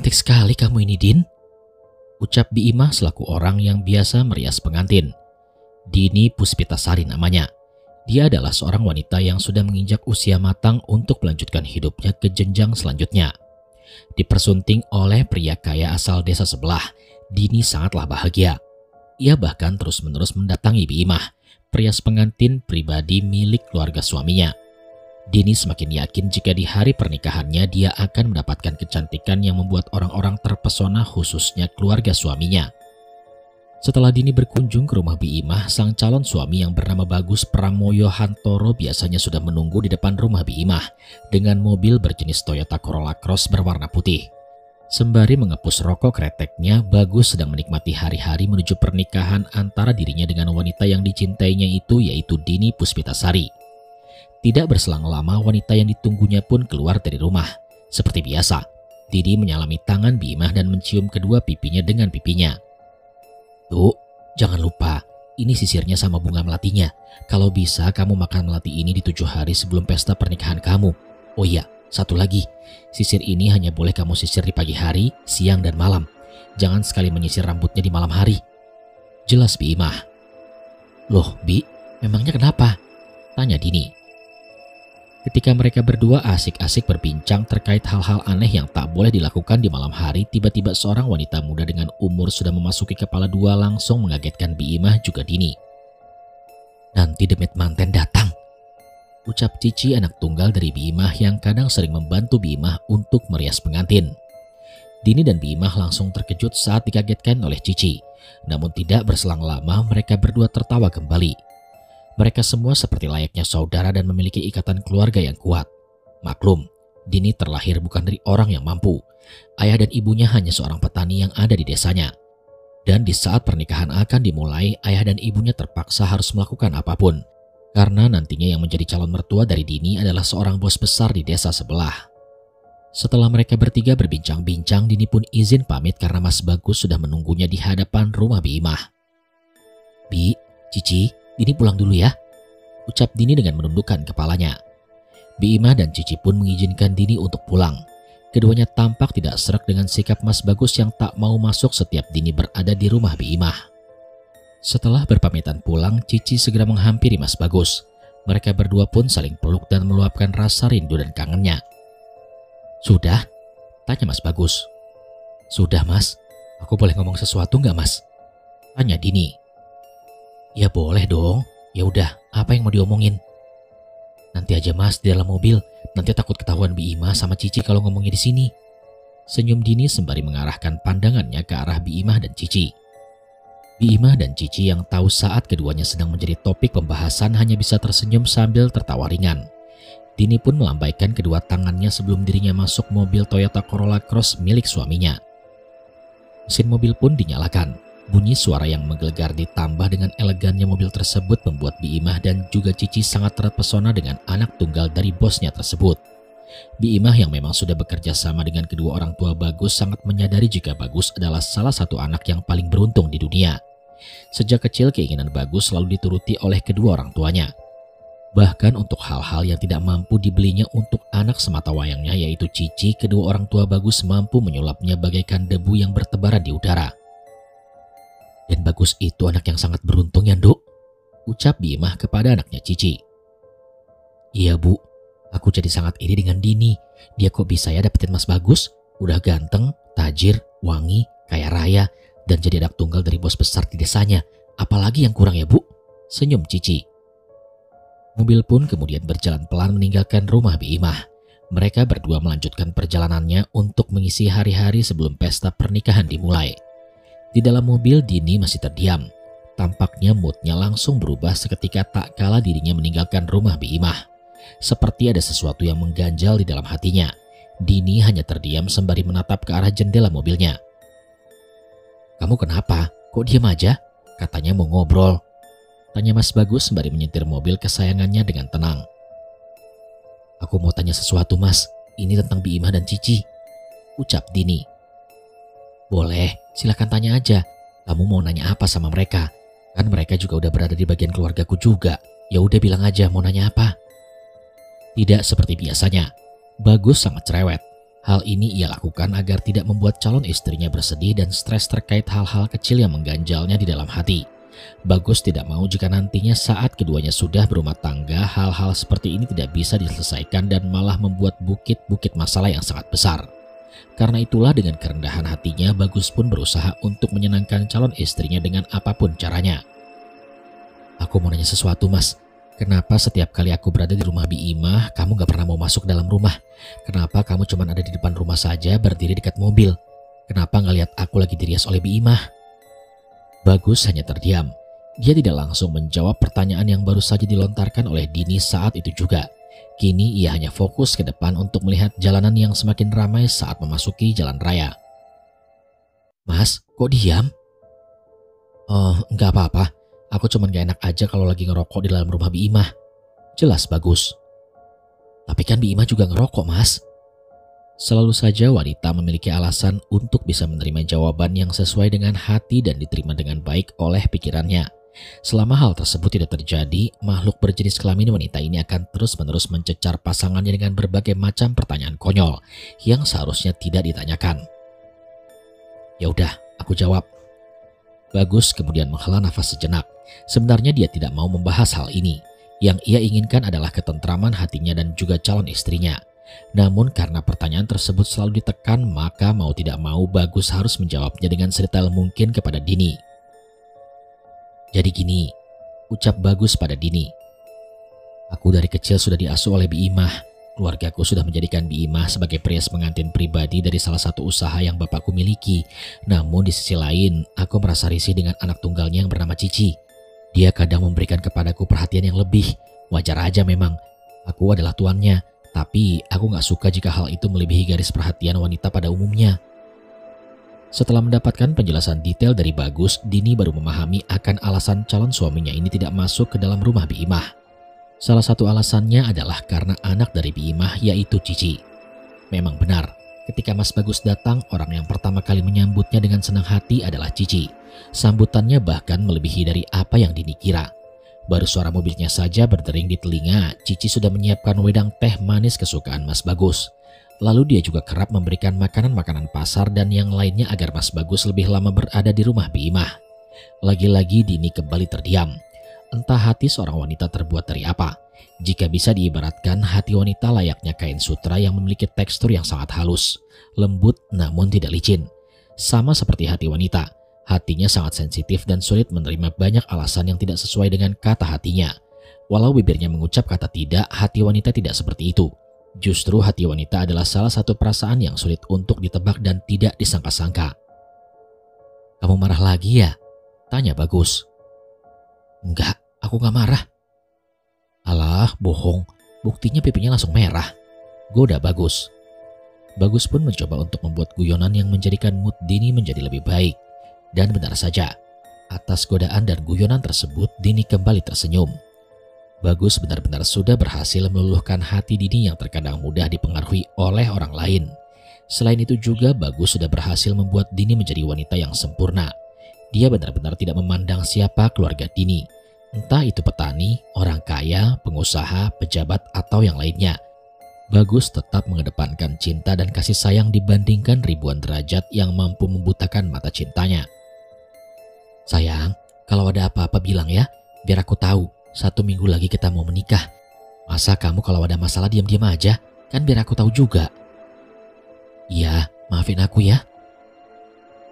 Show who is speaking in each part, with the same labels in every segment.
Speaker 1: Cantik sekali kamu ini, Din, ucap Bi Imah selaku orang yang biasa merias pengantin. Dini Puspitasari namanya. Dia adalah seorang wanita yang sudah menginjak usia matang untuk melanjutkan hidupnya ke jenjang selanjutnya. Dipersunting oleh pria kaya asal desa sebelah, Dini sangatlah bahagia. Ia bahkan terus-menerus mendatangi Bi Imah, perias pengantin pribadi milik keluarga suaminya. Dini semakin yakin jika di hari pernikahannya dia akan mendapatkan kecantikan yang membuat orang-orang terpesona, khususnya keluarga suaminya. Setelah Dini berkunjung ke rumah Bi Imah, sang calon suami yang bernama Bagus Pramoyo Hantoro biasanya sudah menunggu di depan rumah Bi Imah dengan mobil berjenis Toyota Corolla Cross berwarna putih. Sembari mengepus rokok kreteknya, Bagus sedang menikmati hari-hari menuju pernikahan antara dirinya dengan wanita yang dicintainya itu, yaitu Dini Puspitasari. Tidak berselang lama, wanita yang ditunggunya pun keluar dari rumah. Seperti biasa, Dini menyalami tangan Bi Imah dan mencium kedua pipinya dengan pipinya. Tuh, jangan lupa, ini sisirnya sama bunga melatinya. Kalau bisa kamu makan melati ini di 7 hari sebelum pesta pernikahan kamu. Oh iya, satu lagi, sisir ini hanya boleh kamu sisir di pagi hari, siang, dan malam. Jangan sekali menyisir rambutnya di malam hari. Jelas Bi Imah. Loh Bi, memangnya kenapa? Tanya Dini. Ketika mereka berdua asik-asik berbincang terkait hal-hal aneh yang tak boleh dilakukan di malam hari, tiba-tiba seorang wanita muda dengan umur sudah memasuki kepala 2 langsung mengagetkan Bi Imah juga Dini. Nanti demit manten datang, ucap Cici, anak tunggal dari Bi Imah yang kadang sering membantu Bi Imah untuk merias pengantin. Dini dan Bi Imah langsung terkejut saat dikagetkan oleh Cici. Namun tidak berselang lama mereka berdua tertawa kembali. Mereka semua seperti layaknya saudara dan memiliki ikatan keluarga yang kuat. Maklum, Dini terlahir bukan dari orang yang mampu. Ayah dan ibunya hanya seorang petani yang ada di desanya. Dan di saat pernikahan akan dimulai, ayah dan ibunya terpaksa harus melakukan apapun. Karena nantinya yang menjadi calon mertua dari Dini adalah seorang bos besar di desa sebelah. Setelah mereka bertiga berbincang-bincang, Dini pun izin pamit karena Mas Bagus sudah menunggunya di hadapan rumah Bi Imah. Bi, Cici, Dini pulang dulu ya, ucap Dini dengan menundukkan kepalanya. Bi Imah dan Cici pun mengizinkan Dini untuk pulang. Keduanya tampak tidak serak dengan sikap Mas Bagus yang tak mau masuk setiap Dini berada di rumah Bi Imah. Setelah berpamitan pulang, Cici segera menghampiri Mas Bagus. Mereka berdua pun saling peluk dan meluapkan rasa rindu dan kangennya. Sudah? Tanya Mas Bagus. Sudah Mas, aku boleh ngomong sesuatu nggak Mas? Tanya Dini. Ya boleh dong. Ya udah, apa yang mau diomongin? Nanti aja Mas di dalam mobil. Nanti takut ketahuan Bi Imah sama Cici kalau ngomongnya di sini. Senyum Dini sembari mengarahkan pandangannya ke arah Bi Imah dan Cici. Bi Imah dan Cici yang tahu saat keduanya sedang menjadi topik pembahasan hanya bisa tersenyum sambil tertawa ringan. Dini pun melambaikan kedua tangannya sebelum dirinya masuk mobil Toyota Corolla Cross milik suaminya. Mesin mobil pun dinyalakan. Bunyi suara yang menggelegar ditambah dengan elegannya mobil tersebut membuat Bi Imah dan juga Cici sangat terpesona dengan anak tunggal dari bosnya tersebut. Bi Imah yang memang sudah bekerja sama dengan kedua orang tua Bagus sangat menyadari jika Bagus adalah salah satu anak yang paling beruntung di dunia. Sejak kecil keinginan Bagus selalu dituruti oleh kedua orang tuanya. Bahkan untuk hal-hal yang tidak mampu dibelinya untuk anak semata wayangnya yaitu Cici, kedua orang tua Bagus mampu menyulapnya bagaikan debu yang bertebaran di udara. Dan Bagus itu anak yang sangat beruntung ya Nduk, ucap Bi Imah kepada anaknya Cici. Iya Bu, aku jadi sangat iri dengan Dini. Dia kok bisa ya dapetin Mas Bagus? Udah ganteng, tajir, wangi, kaya raya, dan jadi anak tunggal dari bos besar di desanya. Apalagi yang kurang ya Bu? Senyum Cici. Mobil pun kemudian berjalan pelan meninggalkan rumah Bi Imah. Mereka berdua melanjutkan perjalanannya untuk mengisi hari-hari sebelum pesta pernikahan dimulai. Di dalam mobil Dini masih terdiam. Tampaknya moodnya langsung berubah seketika tak kala dirinya meninggalkan rumah Bi Imah. Seperti ada sesuatu yang mengganjal di dalam hatinya. Dini hanya terdiam sembari menatap ke arah jendela mobilnya. Kamu kenapa? Kok diam aja? Katanya mau ngobrol. Tanya Mas Bagus sembari menyetir mobil kesayangannya dengan tenang. Aku mau tanya sesuatu Mas. Ini tentang Bi Imah dan Cici, ucap Dini. Boleh, silakan tanya aja. Kamu mau nanya apa sama mereka? Kan mereka juga udah berada di bagian keluargaku juga. Ya udah bilang aja mau nanya apa. Tidak seperti biasanya. Bagus sangat cerewet. Hal ini ia lakukan agar tidak membuat calon istrinya bersedih dan stres terkait hal-hal kecil yang mengganjalnya di dalam hati. Bagus tidak mau jika nantinya saat keduanya sudah berumah tangga, hal-hal seperti ini tidak bisa diselesaikan dan malah membuat bukit-bukit masalah yang sangat besar. Karena itulah dengan kerendahan hatinya, Bagus pun berusaha untuk menyenangkan calon istrinya dengan apapun caranya. Aku mau nanya sesuatu, Mas. Kenapa setiap kali aku berada di rumah Bi Imah, kamu gak pernah mau masuk dalam rumah? Kenapa kamu cuma ada di depan rumah saja, berdiri dekat mobil? Kenapa gak lihat aku lagi dirias oleh Bi Imah? Bagus hanya terdiam. Dia tidak langsung menjawab pertanyaan yang baru saja dilontarkan oleh Dini saat itu juga. Kini ia hanya fokus ke depan untuk melihat jalanan yang semakin ramai saat memasuki jalan raya. Mas, kok diam? Oh, nggak apa-apa. Aku cuman gak enak aja kalau lagi ngerokok di dalam rumah Bi Imah. Jelas Bagus. Tapi kan Bi Imah juga ngerokok, Mas. Selalu saja wanita memiliki alasan untuk bisa menerima jawaban yang sesuai dengan hati dan diterima dengan baik oleh pikirannya. Selama hal tersebut tidak terjadi, makhluk berjenis kelamin wanita ini akan terus-menerus mencecar pasangannya dengan berbagai macam pertanyaan konyol yang seharusnya tidak ditanyakan. Ya udah, aku jawab. Bagus kemudian menghela nafas sejenak. Sebenarnya dia tidak mau membahas hal ini. Yang ia inginkan adalah ketentraman hatinya dan juga calon istrinya. Namun karena pertanyaan tersebut selalu ditekan, maka mau tidak mau Bagus harus menjawabnya dengan sedetail mungkin kepada Dini. Jadi gini, ucap Bagus pada Dini. Aku dari kecil sudah diasuh oleh Bi Imah. Keluargaku sudah menjadikan Bi Imah sebagai perias pengantin pribadi dari salah satu usaha yang bapakku miliki. Namun di sisi lain, aku merasa risih dengan anak tunggalnya yang bernama Cici. Dia kadang memberikan kepadaku perhatian yang lebih. Wajar aja memang, aku adalah tuannya. Tapi aku gak suka jika hal itu melebihi garis perhatian wanita pada umumnya. Setelah mendapatkan penjelasan detail dari Bagus, Dini baru memahami akan alasan calon suaminya ini tidak masuk ke dalam rumah Bi Imah. Salah satu alasannya adalah karena anak dari Bi Imah, yaitu Cici. Memang benar, ketika Mas Bagus datang, orang yang pertama kali menyambutnya dengan senang hati adalah Cici. Sambutannya bahkan melebihi dari apa yang Dini kira. Baru suara mobilnya saja berdering di telinga, Cici sudah menyiapkan wedang teh manis kesukaan Mas Bagus. Lalu dia juga kerap memberikan makanan-makanan pasar dan yang lainnya agar Mas Bagus lebih lama berada di rumah Bi Imah. Lagi-lagi Dini kembali terdiam. Entah hati seorang wanita terbuat dari apa. Jika bisa diibaratkan, hati wanita layaknya kain sutra yang memiliki tekstur yang sangat halus, lembut namun tidak licin. Sama seperti hati wanita, hatinya sangat sensitif dan sulit menerima banyak alasan yang tidak sesuai dengan kata hatinya. Walau bibirnya mengucap kata tidak, hati wanita tidak seperti itu. Justru hati wanita adalah salah satu perasaan yang sulit untuk ditebak dan tidak disangka-sangka. Kamu marah lagi ya? Tanya Bagus. Enggak, aku gak marah. Alah, bohong. Buktinya pipinya langsung merah. Goda Bagus. Bagus pun mencoba untuk membuat guyonan yang menjadikan mood Dini menjadi lebih baik. Dan benar saja, atas godaan dan guyonan tersebut Dini kembali tersenyum. Bagus benar-benar sudah berhasil meluluhkan hati Dini yang terkadang mudah dipengaruhi oleh orang lain. Selain itu juga Bagus sudah berhasil membuat Dini menjadi wanita yang sempurna. Dia benar-benar tidak memandang siapa keluarga Dini. Entah itu petani, orang kaya, pengusaha, pejabat, atau yang lainnya. Bagus tetap mengedepankan cinta dan kasih sayang dibandingkan ribuan derajat yang mampu membutakan mata cintanya. Sayang, kalau ada apa-apa bilang ya, biar aku tahu. 1 minggu lagi kita mau menikah. Masa kamu kalau ada masalah diam-diam aja? Kan biar aku tahu juga. Iya, maafin aku ya.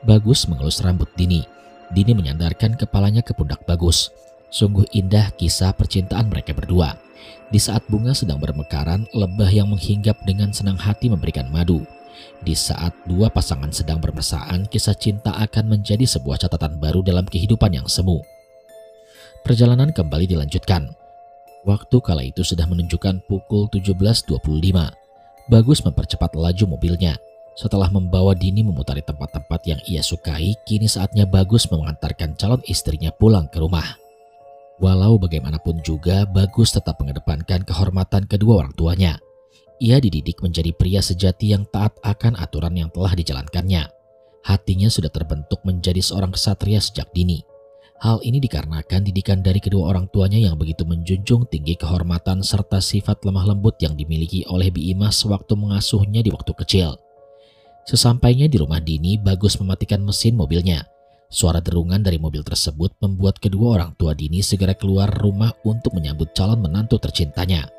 Speaker 1: Bagus mengelus rambut Dini. Dini menyandarkan kepalanya ke pundak Bagus. Sungguh indah kisah percintaan mereka berdua. Di saat bunga sedang bermekaran, lebah yang menghinggap dengan senang hati memberikan madu. Di saat dua pasangan sedang bermesraan, kisah cinta akan menjadi sebuah catatan baru dalam kehidupan yang semu. Perjalanan kembali dilanjutkan. Waktu kala itu sudah menunjukkan pukul 17.25. Bagus mempercepat laju mobilnya. Setelah membawa Dini memutari tempat-tempat yang ia sukai, kini saatnya Bagus mengantarkan calon istrinya pulang ke rumah. Walau bagaimanapun juga, Bagus tetap mengedepankan kehormatan kedua orang tuanya. Ia dididik menjadi pria sejati yang taat akan aturan yang telah dijalankannya. Hatinya sudah terbentuk menjadi seorang ksatria sejak dini. Hal ini dikarenakan didikan dari kedua orang tuanya yang begitu menjunjung tinggi kehormatan serta sifat lemah lembut yang dimiliki oleh Bi Imah sewaktu mengasuhnya di waktu kecil. Sesampainya di rumah Dini, Bagus mematikan mesin mobilnya. Suara derungan dari mobil tersebut membuat kedua orang tua Dini segera keluar rumah untuk menyambut calon menantu tercintanya.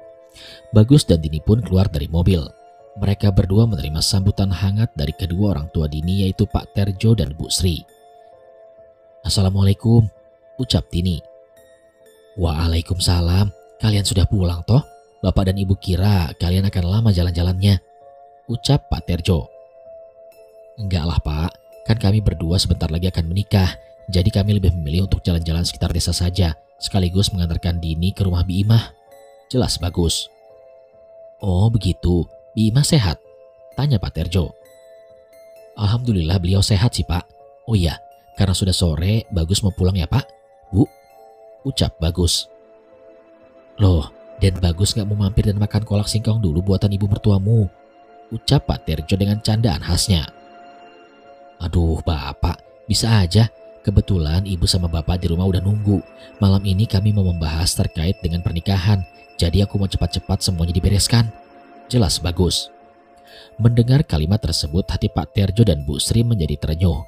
Speaker 1: Bagus dan Dini pun keluar dari mobil. Mereka berdua menerima sambutan hangat dari kedua orang tua Dini, yaitu Pak Terjo dan Bu Sri. "Assalamualaikum," ucap Dini. "Waalaikumsalam. Kalian sudah pulang toh? Bapak dan Ibu kira kalian akan lama jalan-jalannya," ucap Pak Terjo. "Enggak lah Pak, kan kami berdua sebentar lagi akan menikah. Jadi kami lebih memilih untuk jalan-jalan sekitar desa saja, sekaligus mengantarkan Dini ke rumah Bi Imah," jelas Bagus. "Oh begitu, Bi Imah sehat?" tanya Pak Terjo. "Alhamdulillah beliau sehat sih Pak. Oh iya, karena sudah sore, Bagus mau pulang ya Pak, Bu," ucap Bagus. "Loh, dan Bagus gak mau mampir dan makan kolak singkong dulu buatan ibu mertuamu?" ucap Pak Terjo dengan candaan khasnya. "Aduh Bapak, bisa aja. Kebetulan ibu sama bapak di rumah udah nunggu. Malam ini kami mau membahas terkait dengan pernikahan. Jadi aku mau cepat-cepat semuanya dibereskan," jelas Bagus. Mendengar kalimat tersebut, hati Pak Terjo dan Bu Sri menjadi terenyuh.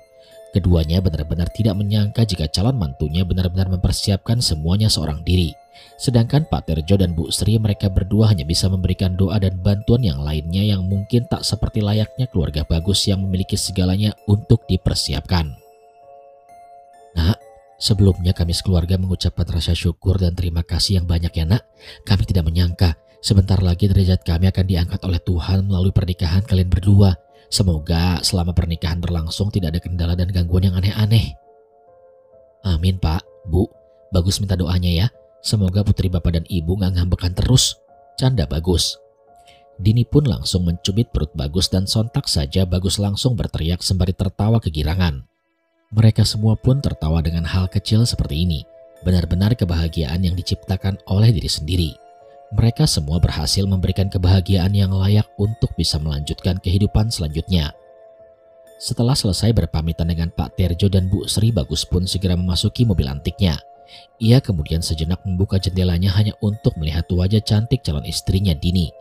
Speaker 1: Keduanya benar-benar tidak menyangka jika calon mantunya benar-benar mempersiapkan semuanya seorang diri. Sedangkan Pak Terjo dan Bu Sri, mereka berdua hanya bisa memberikan doa dan bantuan yang lainnya yang mungkin tak seperti layaknya keluarga Bagus yang memiliki segalanya untuk dipersiapkan. "Nak, sebelumnya kami sekeluarga mengucapkan rasa syukur dan terima kasih yang banyak ya Nak. Kami tidak menyangka sebentar lagi derajat kami akan diangkat oleh Tuhan melalui pernikahan kalian berdua. Semoga selama pernikahan berlangsung tidak ada kendala dan gangguan yang aneh-aneh." "Amin Pak, Bu. Bagus minta doanya ya. Semoga putri bapak dan ibu gak ngambekan terus," canda Bagus. Dini pun langsung mencubit perut Bagus dan sontak saja Bagus langsung berteriak sembari tertawa kegirangan. Mereka semua pun tertawa dengan hal kecil seperti ini. Benar-benar kebahagiaan yang diciptakan oleh diri sendiri. Mereka semua berhasil memberikan kebahagiaan yang layak untuk bisa melanjutkan kehidupan selanjutnya. Setelah selesai berpamitan dengan Pak Terjo dan Bu Sri, Bagus pun segera memasuki mobil antiknya. Ia kemudian sejenak membuka jendelanya hanya untuk melihat wajah cantik calon istrinya Dini.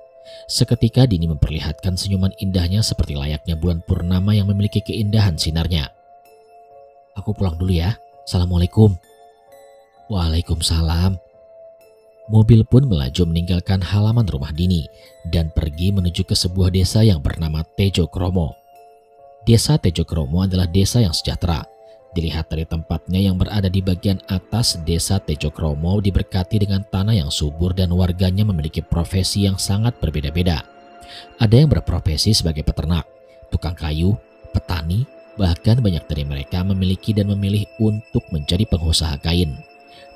Speaker 1: Seketika Dini memperlihatkan senyuman indahnya seperti layaknya bulan purnama yang memiliki keindahan sinarnya. "Aku pulang dulu ya. Assalamualaikum." "Waalaikumsalam." Mobil pun melaju meninggalkan halaman rumah Dini dan pergi menuju ke sebuah desa yang bernama Tejo Kromo. Desa Tejo Kromo adalah desa yang sejahtera. Dilihat dari tempatnya yang berada di bagian atas, desa Tejo Kromo diberkati dengan tanah yang subur dan warganya memiliki profesi yang sangat berbeda-beda. Ada yang berprofesi sebagai peternak, tukang kayu, petani, bahkan banyak dari mereka memiliki dan memilih untuk menjadi pengusaha kain.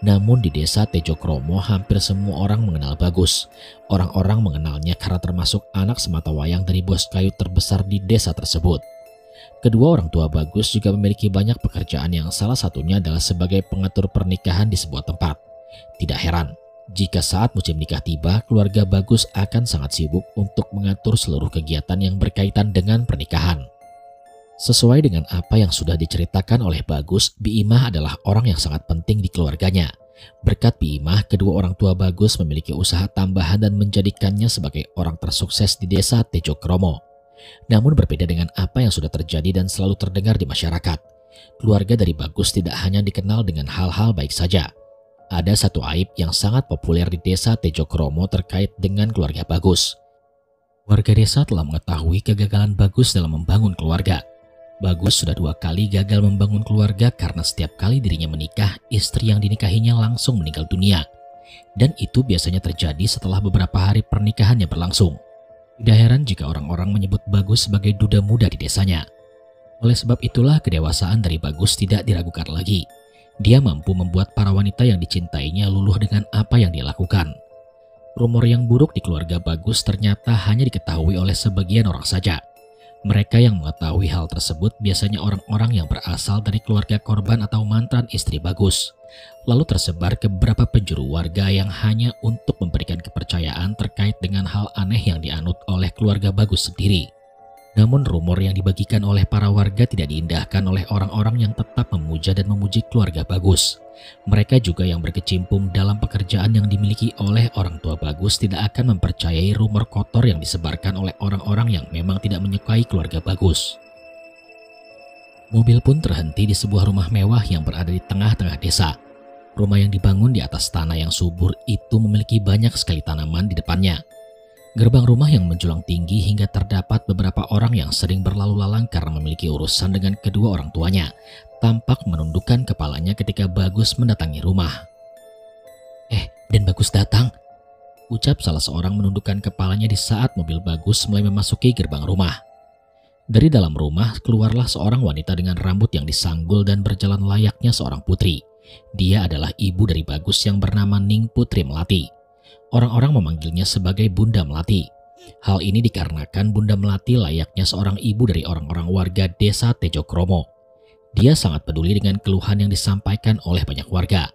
Speaker 1: Namun di desa Tejo Kromo hampir semua orang mengenal Bagus. Orang-orang mengenalnya karena termasuk anak sematawayang dari bos kayu terbesar di desa tersebut. Kedua orang tua Bagus juga memiliki banyak pekerjaan yang salah satunya adalah sebagai pengatur pernikahan di sebuah tempat. Tidak heran jika saat musim nikah tiba, keluarga Bagus akan sangat sibuk untuk mengatur seluruh kegiatan yang berkaitan dengan pernikahan. Sesuai dengan apa yang sudah diceritakan oleh Bagus, Bi Imah adalah orang yang sangat penting di keluarganya. Berkat Bi Imah, kedua orang tua Bagus memiliki usaha tambahan dan menjadikannya sebagai orang tersukses di desa Tejo Kromo. Namun berbeda dengan apa yang sudah terjadi dan selalu terdengar di masyarakat, keluarga dari Bagus tidak hanya dikenal dengan hal-hal baik saja. Ada satu aib yang sangat populer di desa Tejo Kromo terkait dengan keluarga Bagus. Warga desa telah mengetahui kegagalan Bagus dalam membangun keluarga. Bagus sudah 2 kali gagal membangun keluarga karena setiap kali dirinya menikah, istri yang dinikahinya langsung meninggal dunia. Dan itu biasanya terjadi setelah beberapa hari pernikahannya berlangsung. Tidak heran jika orang-orang menyebut Bagus sebagai duda muda di desanya. Oleh sebab itulah kedewasaan dari Bagus tidak diragukan lagi. Dia mampu membuat para wanita yang dicintainya luluh dengan apa yang dia lakukan. Rumor yang buruk di keluarga Bagus ternyata hanya diketahui oleh sebagian orang saja. Mereka yang mengetahui hal tersebut biasanya orang-orang yang berasal dari keluarga korban atau mantan istri Bagus. Lalu tersebar ke beberapa penjuru warga yang hanya untuk memberikan kepercayaan terkait dengan hal aneh yang dianut oleh keluarga Bagus sendiri. Namun rumor yang dibagikan oleh para warga tidak diindahkan oleh orang-orang yang tetap memuja dan memuji keluarga Bagus. Mereka juga yang berkecimpung dalam pekerjaan yang dimiliki oleh orang tua Bagus tidak akan mempercayai rumor kotor yang disebarkan oleh orang-orang yang memang tidak menyukai keluarga Bagus. Mobil pun terhenti di sebuah rumah mewah yang berada di tengah-tengah desa. Rumah yang dibangun di atas tanah yang subur itu memiliki banyak sekali tanaman di depannya. Gerbang rumah yang menjulang tinggi hingga terdapat beberapa orang yang sering berlalu lalang karena memiliki urusan dengan kedua orang tuanya, tampak menundukkan kepalanya ketika Bagus mendatangi rumah. Dan Bagus datang, ucap salah seorang menundukkan kepalanya di saat mobil Bagus mulai memasuki gerbang rumah. Dari dalam rumah keluarlah seorang wanita dengan rambut yang disanggul dan berjalan layaknya seorang putri. Dia adalah ibu dari Bagus yang bernama Ning Putri Melati. Orang-orang memanggilnya sebagai Bunda Melati. Hal ini dikarenakan Bunda Melati layaknya seorang ibu dari orang-orang warga desa Tejokromo. Dia sangat peduli dengan keluhan yang disampaikan oleh banyak warga.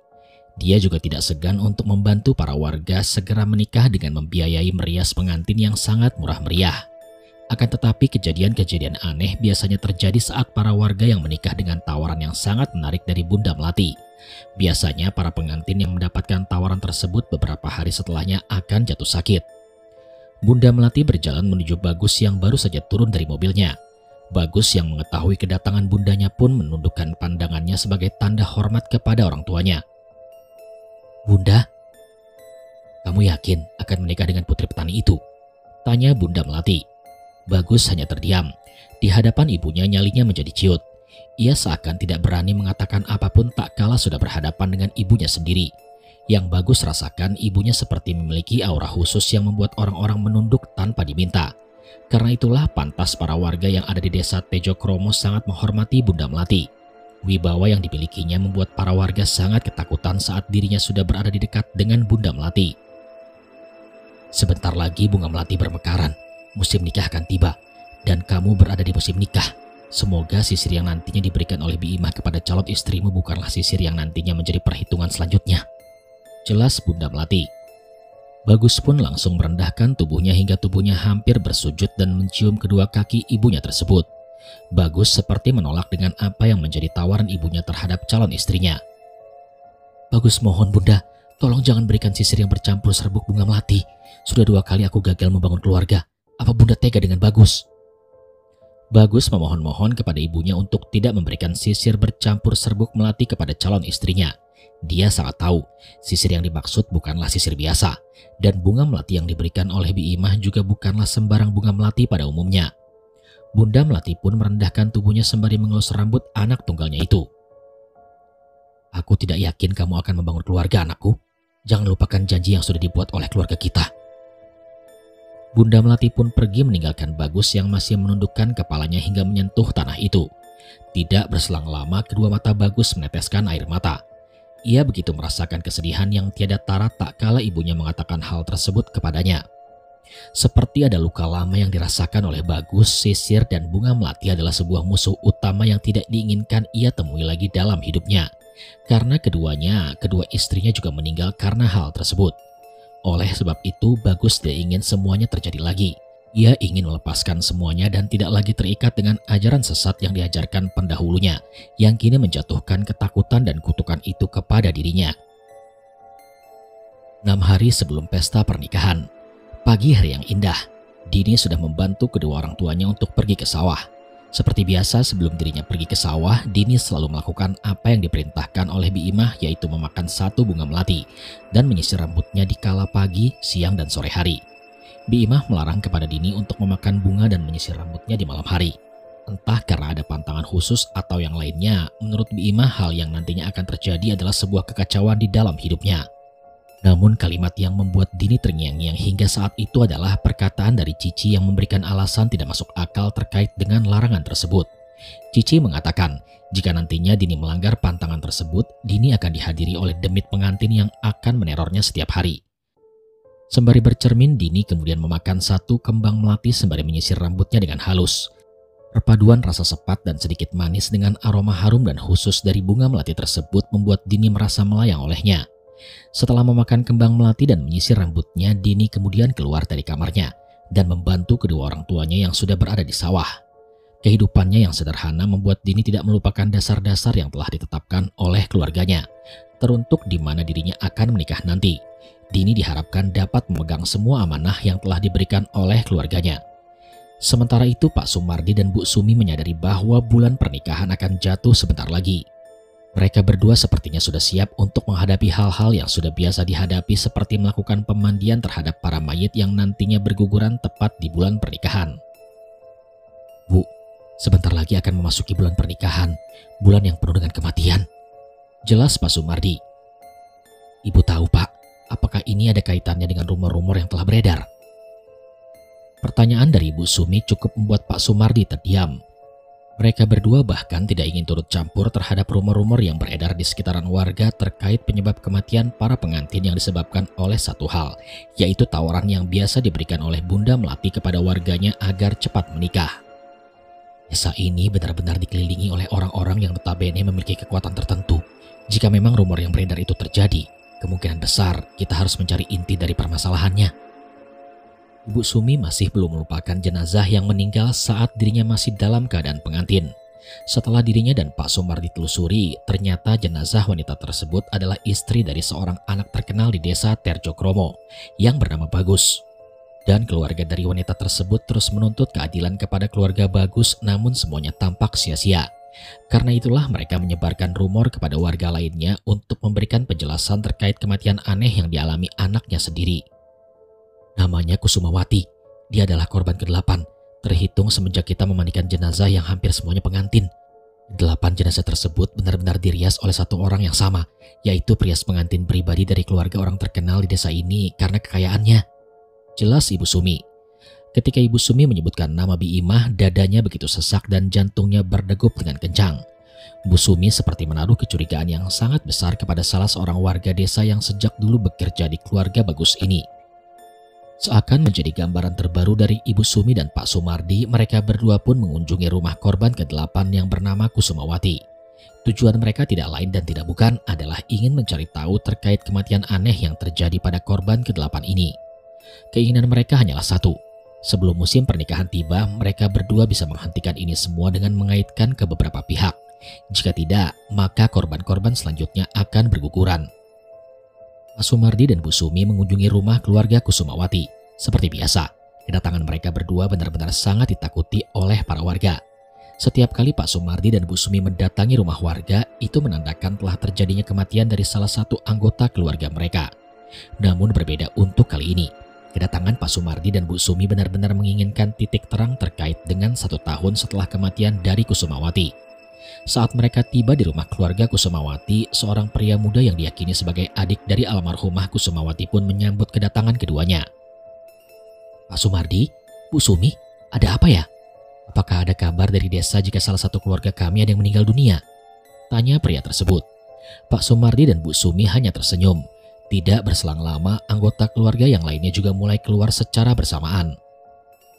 Speaker 1: Dia juga tidak segan untuk membantu para warga segera menikah dengan membiayai merias pengantin yang sangat murah meriah. Akan tetapi kejadian-kejadian aneh biasanya terjadi saat para warga yang menikah dengan tawaran yang sangat menarik dari Bunda Melati. Biasanya para pengantin yang mendapatkan tawaran tersebut beberapa hari setelahnya akan jatuh sakit. Bunda Melati berjalan menuju Bagus yang baru saja turun dari mobilnya. Bagus yang mengetahui kedatangan bundanya pun menundukkan pandangannya sebagai tanda hormat kepada orang tuanya. "Bunda, kamu yakin akan menikah dengan putri petani itu?" tanya Bunda Melati. Bagus hanya terdiam. Di hadapan ibunya nyalinya menjadi ciut. Ia seakan tidak berani mengatakan apapun tak kala sudah berhadapan dengan ibunya sendiri. Yang Bagus rasakan ibunya seperti memiliki aura khusus yang membuat orang-orang menunduk tanpa diminta. Karena itulah pantas para warga yang ada di desa Tejokromo sangat menghormati Bunda Melati. Wibawa yang dimilikinya membuat para warga sangat ketakutan saat dirinya sudah berada di dekat dengan Bunda Melati. "Sebentar lagi bunga melati bermekaran, musim nikah akan tiba, dan kamu berada di musim nikah. Semoga sisir yang nantinya diberikan oleh Bi Imah kepada calon istrimu bukanlah sisir yang nantinya menjadi perhitungan selanjutnya," jelas Bunda Melati. Bagus pun langsung merendahkan tubuhnya hingga tubuhnya hampir bersujud dan mencium kedua kaki ibunya tersebut. Bagus seperti menolak dengan apa yang menjadi tawaran ibunya terhadap calon istrinya. "Bagus mohon Bunda, tolong jangan berikan sisir yang bercampur serbuk bunga melati. Sudah 2 kali aku gagal membangun keluarga. Apa Bunda tega dengan Bagus?" Bagus memohon-mohon kepada ibunya untuk tidak memberikan sisir bercampur serbuk melati kepada calon istrinya. Dia sangat tahu sisir yang dimaksud bukanlah sisir biasa, dan bunga melati yang diberikan oleh Bi Imah juga bukanlah sembarang bunga melati pada umumnya. Bunda Melati pun merendahkan tubuhnya sembari mengelus rambut anak tunggalnya itu. "Aku tidak yakin kamu akan membangun keluarga, anakku. Jangan lupakan janji yang sudah dibuat oleh keluarga kita." Bunda Melati pun pergi meninggalkan Bagus yang masih menundukkan kepalanya hingga menyentuh tanah itu. Tidak berselang lama kedua mata Bagus meneteskan air mata. Ia begitu merasakan kesedihan yang tiada tara tak kala ibunya mengatakan hal tersebut kepadanya. Seperti ada luka lama yang dirasakan oleh Bagus, sisir dan bunga melati adalah sebuah musuh utama yang tidak diinginkan ia temui lagi dalam hidupnya. Karena kedua istrinya juga meninggal karena hal tersebut. Oleh sebab itu, Bagus tidak ingin semuanya terjadi lagi. Ia ingin melepaskan semuanya dan tidak lagi terikat dengan ajaran sesat yang diajarkan pendahulunya, yang kini menjatuhkan ketakutan dan kutukan itu kepada dirinya. 6 hari sebelum pesta pernikahan, pagi hari yang indah, Dini sudah membantu kedua orang tuanya untuk pergi ke sawah. Seperti biasa sebelum dirinya pergi ke sawah, Dini selalu melakukan apa yang diperintahkan oleh Bi Imah, yaitu memakan 1 bunga melati dan menyisir rambutnya di kala pagi, siang, dan sore hari. Bi Imah melarang kepada Dini untuk memakan bunga dan menyisir rambutnya di malam hari. Entah karena ada pantangan khusus atau yang lainnya, menurut Bi Imah hal yang nantinya akan terjadi adalah sebuah kekacauan di dalam hidupnya. Namun kalimat yang membuat Dini terngiang-ngiang hingga saat itu adalah perkataan dari Cici yang memberikan alasan tidak masuk akal terkait dengan larangan tersebut. Cici mengatakan jika nantinya Dini melanggar pantangan tersebut, Dini akan dihadiri oleh demit pengantin yang akan menerornya setiap hari. Sembari bercermin, Dini kemudian memakan 1 kembang melati sembari menyisir rambutnya dengan halus. Perpaduan rasa sepat dan sedikit manis dengan aroma harum dan khusus dari bunga melati tersebut membuat Dini merasa melayang olehnya. Setelah memakan kembang melati dan menyisir rambutnya, Dini kemudian keluar dari kamarnya. dan membantu kedua orang tuanya yang sudah berada di sawah. Kehidupannya yang sederhana membuat Dini tidak melupakan dasar-dasar yang telah ditetapkan oleh keluarganya, teruntuk di mana dirinya akan menikah nanti. Dini diharapkan dapat memegang semua amanah yang telah diberikan oleh keluarganya. Sementara itu Pak Sumardi dan Bu Sumi menyadari bahwa bulan pernikahan akan jatuh sebentar lagi. Mereka berdua sepertinya sudah siap untuk menghadapi hal-hal yang sudah biasa dihadapi seperti melakukan pemandian terhadap para mayit yang nantinya berguguran tepat di bulan pernikahan. Bu, sebentar lagi akan memasuki bulan pernikahan, bulan yang penuh dengan kematian. Jelas Pak Sumardi. Ibu tahu Pak, apakah ini ada kaitannya dengan rumor-rumor yang telah beredar? Pertanyaan dari Bu Sumi cukup membuat Pak Sumardi terdiam. Mereka berdua bahkan tidak ingin turut campur terhadap rumor-rumor yang beredar di sekitaran warga terkait penyebab kematian para pengantin yang disebabkan oleh satu hal, yaitu tawaran yang biasa diberikan oleh Bunda Melati kepada warganya agar cepat menikah. Desa ini benar-benar dikelilingi oleh orang-orang yang notabene memiliki kekuatan tertentu. Jika memang rumor yang beredar itu terjadi, kemungkinan besar kita harus mencari inti dari permasalahannya. Ibu Sumi masih belum melupakan jenazah yang meninggal saat dirinya masih dalam keadaan pengantin. Setelah dirinya dan Pak Sumardi telusuri, ternyata jenazah wanita tersebut adalah istri dari seorang anak terkenal di desa Terjokromo yang bernama Bagus. Dan keluarga dari wanita tersebut terus menuntut keadilan kepada keluarga Bagus, namun semuanya tampak sia-sia. Karena itulah mereka menyebarkan rumor kepada warga lainnya untuk memberikan penjelasan terkait kematian aneh yang dialami anaknya sendiri. Namanya Kusumawati. Dia adalah korban ke-8, terhitung semenjak kita memandikan jenazah yang hampir semuanya pengantin. 8 jenazah tersebut benar-benar dirias oleh satu orang yang sama, yaitu pria pengantin pribadi dari keluarga orang terkenal di desa ini karena kekayaannya. Jelas Ibu Sumi. Ketika Ibu Sumi menyebutkan nama Bi Imah, dadanya begitu sesak dan jantungnya berdegup dengan kencang. Bu Sumi seperti menaruh kecurigaan yang sangat besar kepada salah seorang warga desa yang sejak dulu bekerja di keluarga Bagus ini. Seakan menjadi gambaran terbaru dari Ibu Sumi dan Pak Sumardi, mereka berdua pun mengunjungi rumah korban ke-8 yang bernama Kusumawati. Tujuan mereka tidak lain dan tidak bukan adalah ingin mencari tahu terkait kematian aneh yang terjadi pada korban ke-8 ini. Keinginan mereka hanyalah satu. Sebelum musim pernikahan tiba, mereka berdua bisa menghentikan ini semua dengan mengaitkan ke beberapa pihak. Jika tidak, maka korban-korban selanjutnya akan berguguran. Pak Sumardi dan Bu Sumi mengunjungi rumah keluarga Kusumawati. Seperti biasa, kedatangan mereka berdua benar-benar sangat ditakuti oleh para warga. Setiap kali Pak Sumardi dan Bu Sumi mendatangi rumah warga, itu menandakan telah terjadinya kematian dari salah satu anggota keluarga mereka. Namun berbeda untuk kali ini. Kedatangan Pak Sumardi dan Bu Sumi benar-benar menginginkan titik terang terkait dengan 1 tahun setelah kematian dari Kusumawati. Saat mereka tiba di rumah keluarga Kusumawati, seorang pria muda yang diyakini sebagai adik dari almarhumah Kusumawati pun menyambut kedatangan keduanya. Pak Sumardi, Bu Sumi, ada apa ya? Apakah ada kabar dari desa jika salah satu keluarga kami ada yang meninggal dunia? Tanya pria tersebut. Pak Sumardi dan Bu Sumi hanya tersenyum. Tidak berselang lama, anggota keluarga yang lainnya juga mulai keluar secara bersamaan.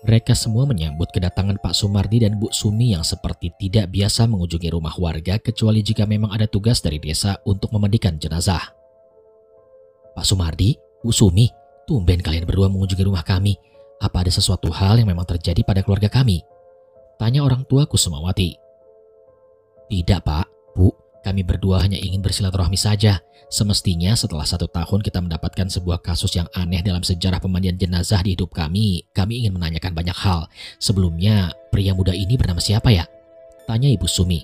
Speaker 1: Mereka semua menyambut kedatangan Pak Sumardi dan Bu Sumi yang seperti tidak biasa mengunjungi rumah warga kecuali jika memang ada tugas dari desa untuk memandikan jenazah. Pak Sumardi, Bu Sumi, tumben kalian berdua mengunjungi rumah kami. Apa ada sesuatu hal yang memang terjadi pada keluarga kami? Tanya orang tua Kusumawati. Tidak Pak, Bu, kami berdua hanya ingin bersilaturahmi saja. Semestinya setelah 1 tahun kita mendapatkan sebuah kasus yang aneh dalam sejarah pemandian jenazah di hidup kami ingin menanyakan banyak hal. Sebelumnya, pria muda ini bernama siapa ya? Tanya Ibu Sumi.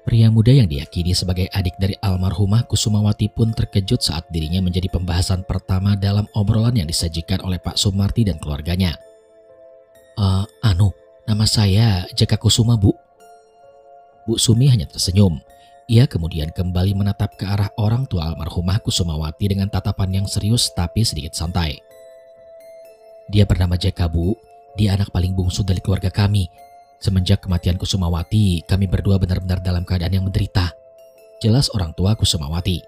Speaker 1: Pria muda yang diyakini sebagai adik dari almarhumah Kusumawati pun terkejut saat dirinya menjadi pembahasan pertama dalam obrolan yang disajikan oleh Pak Sumardi dan keluarganya. Nama saya Jaka Kusuma, Bu. Bu Sumi hanya tersenyum. Ia kemudian kembali menatap ke arah orang tua almarhumah Kusumawati dengan tatapan yang serius tapi sedikit santai. Dia bernama Jaka, Bu. Dia anak paling bungsu dari keluarga kami. Semenjak kematian Kusumawati, kami berdua benar-benar dalam keadaan yang menderita. Jelas orang tua Kusumawati.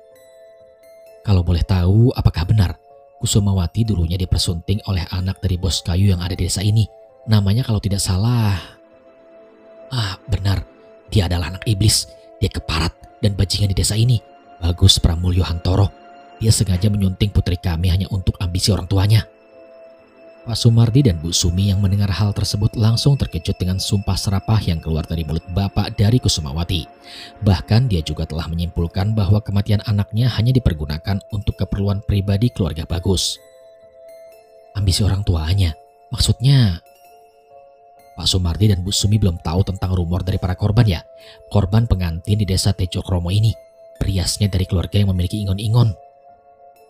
Speaker 1: Kalau boleh tahu, apakah benar Kusumawati dulunya dipersunting oleh anak dari bos kayu yang ada di desa ini? Namanya kalau tidak salah... benar. Dia adalah anak iblis. Dia keparat dan bajingan di desa ini. Bagus Pramulyo Hantoro. Dia sengaja menyunting putri kami hanya untuk ambisi orang tuanya. Pak Sumardi dan Bu Sumi yang mendengar hal tersebut langsung terkejut dengan sumpah serapah yang keluar dari mulut bapak dari Kusumawati. Bahkan dia juga telah menyimpulkan bahwa kematian anaknya hanya dipergunakan untuk keperluan pribadi keluarga Bagus. Ambisi orang tuanya, maksudnya Pak Sumardi dan Bu Sumi belum tahu tentang rumor dari para korban ya. Korban pengantin di desa Tejokromo ini, periasnya dari keluarga yang memiliki ingon-ingon.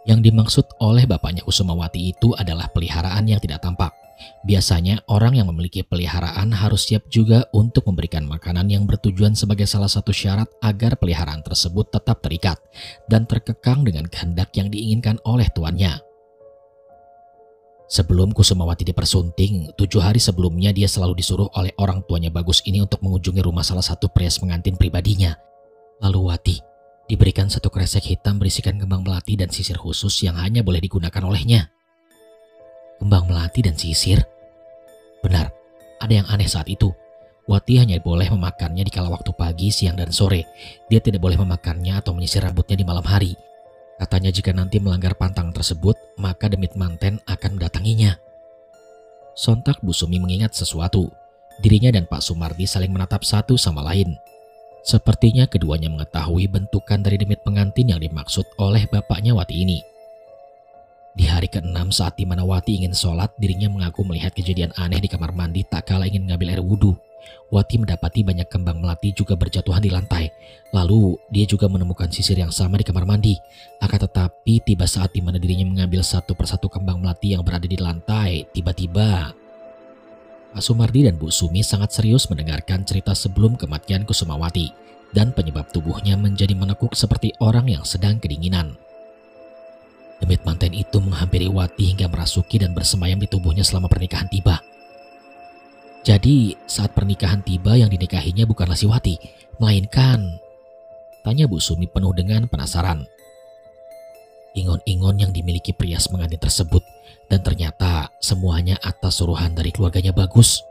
Speaker 1: Yang dimaksud oleh bapaknya Kusumawati itu adalah peliharaan yang tidak tampak. Biasanya orang yang memiliki peliharaan harus siap juga untuk memberikan makanan yang bertujuan sebagai salah satu syarat agar peliharaan tersebut tetap terikat dan terkekang dengan kehendak yang diinginkan oleh tuannya. Sebelum Kusumawati dipersunting, 7 hari sebelumnya dia selalu disuruh oleh orang tuanya Bagus ini untuk mengunjungi rumah salah satu perias pengantin pribadinya. Lalu Wati diberikan satu kresek hitam berisikan kembang melati dan sisir khusus yang hanya boleh digunakan olehnya. Kembang melati dan sisir? Benar, ada yang aneh saat itu. Wati hanya boleh memakannya di kala waktu pagi, siang, dan sore. Dia tidak boleh memakannya atau menyisir rambutnya di malam hari. Katanya jika nanti melanggar pantang tersebut, maka demit manten akan mendatanginya. Sontak Bu Sumi mengingat sesuatu. Dirinya dan Pak Sumardi saling menatap satu sama lain. Sepertinya keduanya mengetahui bentukan dari demit pengantin yang dimaksud oleh bapaknya Wati ini. Di hari ke-6 saat dimana Wati ingin sholat, dirinya mengaku melihat kejadian aneh di kamar mandi tak kala ingin mengambil air wudhu. Wati mendapati banyak kembang melati juga berjatuhan di lantai. Lalu dia juga menemukan sisir yang sama di kamar mandi. Akan tetapi tiba saat dimana dirinya mengambil satu persatu kembang melati yang berada di lantai, tiba-tiba Pak Sumardi dan Bu Sumi sangat serius mendengarkan cerita sebelum kematian Kusumawati dan penyebab tubuhnya menjadi menekuk seperti orang yang sedang kedinginan. Demit manten itu menghampiri Wati hingga merasuki dan bersemayam di tubuhnya selama pernikahan tiba. Jadi saat pernikahan tiba yang dinikahinya bukanlah si Wati, melainkan, tanya Bu Sumi penuh dengan penasaran. Ingon-ingon yang dimiliki perias pengantin tersebut, dan ternyata semuanya atas suruhan dari keluarganya Bagus.